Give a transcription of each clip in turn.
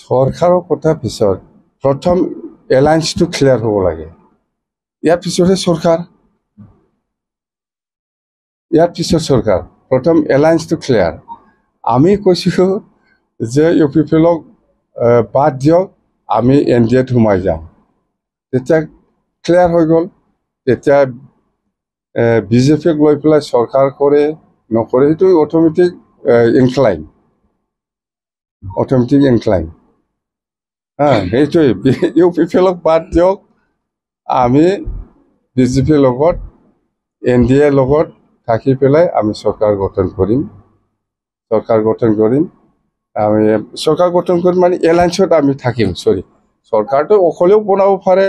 সৰকাৰৰ কথা পিছত প্ৰথম এলায়েন্সটো ক্লিয়াৰ হ'ব লাগে। ইয়াৰ পিছতহে চৰকাৰ প্ৰথম এলায়েন্সটো ক্লিয়াৰ। আমি কৈছোঁ যে ইউ পি পি এলক বাদ দিয়ক, আমি NDAত সোমাই যাম। তেতিয়া ক্লিয়াৰ হৈ গ'ল। তেতিয়া বিজেপিক লৈ পেলাই চৰকাৰ কৰে নকৰে সেইটো অট'মেটিক ইনক্লাইন। সেইটোৱে ইউ পি পি এলক বাদ দিয়ক, আমি বিজেপিৰ লগত NDAৰ লগত থাকি পেলাই আমি চৰকাৰ গঠন কৰিম। আমি চৰকাৰ গঠন কৰিম মানে এলায়েন্সত আমি থাকিম। চৰকাৰটো অকলেও বনাব পাৰে,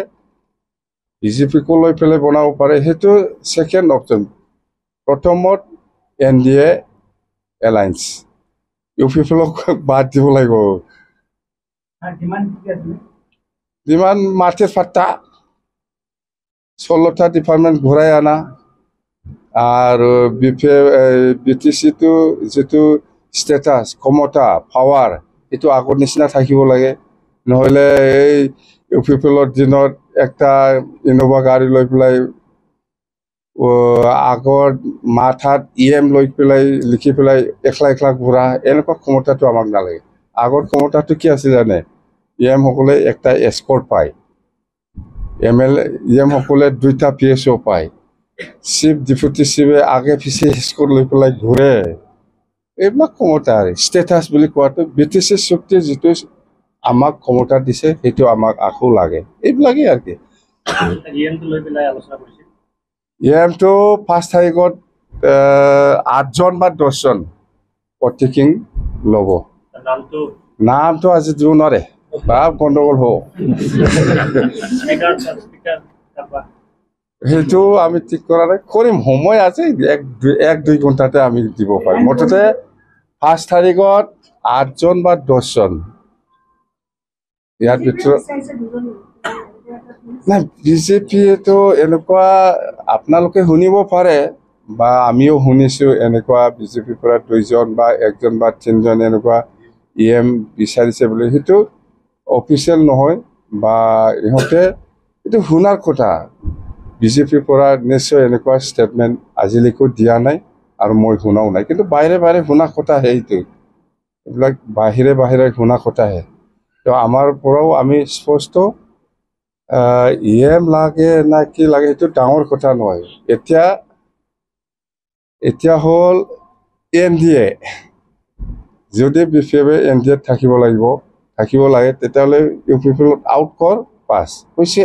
বিজেপিকো লৈ পেলাই বনাব পাৰে, সেইটো ছেকেণ্ড অপশ্যন। প্ৰথমত NDA alliance, U P P এলক বাদ দিব লাগিব। ডিমান্ড মাটিৰ পাট্টা 16টা ডিপাৰ্টমেণ্ট ঘূৰাই আনা, আৰু BTCটো যিটো ষ্টেটাছ, ক্ষমতা, পাৱাৰ, এইটো আগৰ নিচিনা থাকিব লাগে। নহ'লে এই ইউ পি পি এলৰ দিনত একটা ইন'ভা গাড়ী লৈ পেলাই আগৰ মাথাত EM লৈ পেলাই লিখি পেলাই একলা ঘূৰা, এনেকুৱা ক্ষমতাটো আমাক নালাগে। আগৰ ক্ষমতাটো কি আছিল জানে? EM সকলে একটা এস্কৰ্ট পায়, EM সকলে 2টা PSO পায়, চিফ ডেপুটি চিফে আগে পিছে এস্কৰ্ট লৈ পেলাই ঘূৰে। এইবিলাক ক্ষমতা আৰু ষ্টেটাছ বুলি কোৱাটো BTC চুক্তি যিটো আমাক ক্ষমতা দিছে সেইটো আমাক আকৌ লাগে। এইবিলাকেই আৰু কি। EMটো 5 তাৰিখত 8জন বা 10জন প্ৰত্যেকিং ল'ব। নামটো আজি দিব নোৱাৰে বা গণ্ডগোল হ'ব। সেইটো আমি ঠিক কৰা নাই, কৰিম, সময় আছে, 1-2 ঘণ্টাতে আমি দিব পাৰিম। মুঠতে 5 তাৰিখত 8জন বা 10জন। ইয়াৰ ভিতৰত নাই, বিজেপিয়েতো এনেকুৱা আপোনালোকে শুনিব পাৰে বা আমিও শুনিছোঁ, এনেকুৱা বিজেপিৰ পৰা 2জন বা 1জন বা 3জন এনেকুৱা EM বিচাৰিছে বুলি। সেইটো অফিচিয়েল নহয় বা ইহঁতে এইটো শুনাৰ কথা। বিজেপিৰ পৰা নিশ্চয় এনেকুৱা ষ্টেটমেণ্ট আজিলৈকেও দিয়া নাই আৰু মই শুনাও নাই। কিন্তু বাহিৰে শুনা কথা সেইটো, এইবিলাক বাহিৰে শুনা কথাহে। তো আমাৰ পৰাও আমি স্পষ্ট EM লাগে না কি লাগে সেইটো ডাঙৰ কথা নহয়। এতিয়া হ'ল NDA, যদি BPF NDAত থাকিব লাগে, তেতিয়াহ'লে ইউ পি পি এলক আউট কৰ, পাছ হৈছে।